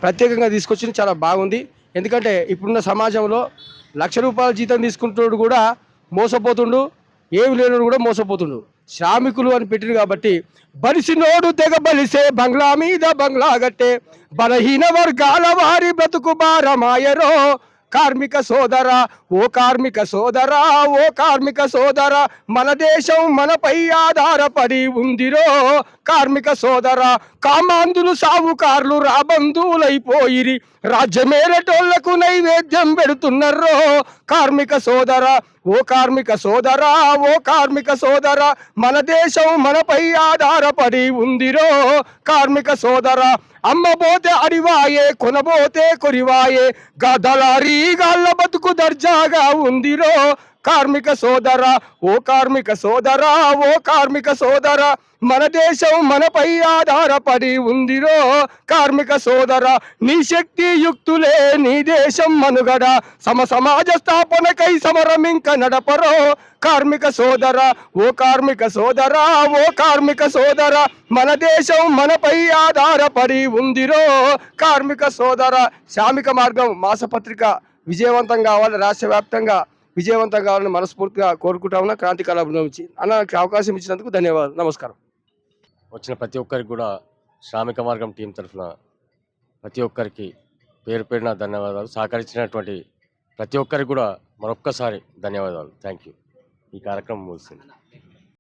ప్రత్యేకంగా తీసుకొచ్చింది చాలా బాగుంది. ఎందుకంటే ఇప్పుడున్న సమాజంలో ₹1,00,000 జీతం తీసుకుంటున్నాడు కూడా మోసపోతుండు, ఏమి లేనుడు కూడా మోసపోతుండు. శ్రామికులు అని పెట్టిండు కాబట్టి బలిసినోడు తెగ బలిసే బంగ్లా మీద బంగ్లా గట్టే బలహీన వర్గాల వారి బ్రతుకు భారమాయరో. కార్మిక సోదర ఓ కార్మిక సోదర ఓ కార్మిక సోదర మన దేశం మనపై ఆధారపడి ఉందిరో. కార్మిక సోదర కామాంధులు సావుకారులు రాబంధువులైపోయిరి, రాజ్యమేరటోళ్లకు నైవేద్యం పెడుతున్నర్రో. కార్మిక సోదర ఓ కార్మిక సోదర ఓ కార్మిక సోదర మన దేశం మనపై ఆధారపడి ఉందిరో. కార్మిక సోదర అమ్మబోతే అడివాయే కొనబోతే కొరివాయే గదలారీ గాళ్ళ బతుకు దర్జాగా ఉందిరో. కార్మిక సోదర ఓ కార్మిక సోదర ఓ కార్మిక సోదర మన దేశం మనపై ఆధారపడి ఉందిరో. కార్మిక సోదర నీ శక్తి యుక్తులే నీ దేశం మనుగడ, సమాజ స్థాపనకై సమరం ఇంక నడపరో. కార్మిక సోదర ఓ కార్మిక సోదర ఓ కార్మిక సోదర మన దేశం మనపై ఆధారపడి ఉందిరో. కార్మిక సోదర శ్రామిక మార్గం మాసపత్రిక విజయవంతం కావాలి, రాష్ట్ర వ్యాప్తంగా విజయవంతం కావాలని మనస్ఫూర్తిగా కోరుకుంటా ఉన్నా. క్రాంతి కళా బృందం నుంచి అన్నకి అవకాశం ఇచ్చినందుకు ధన్యవాదాలు. నమస్కారం. వచ్చిన ప్రతి ఒక్కరికి కూడా శ్రామిక మార్గం టీం తరఫున ప్రతి ఒక్కరికి పేరు పేరున ధన్యవాదాలు. సహకరించినటువంటి ప్రతి ఒక్కరికి కూడా మరొక్కసారి ధన్యవాదాలు. Thank you. ఈ కార్యక్రమం ముగిసింది.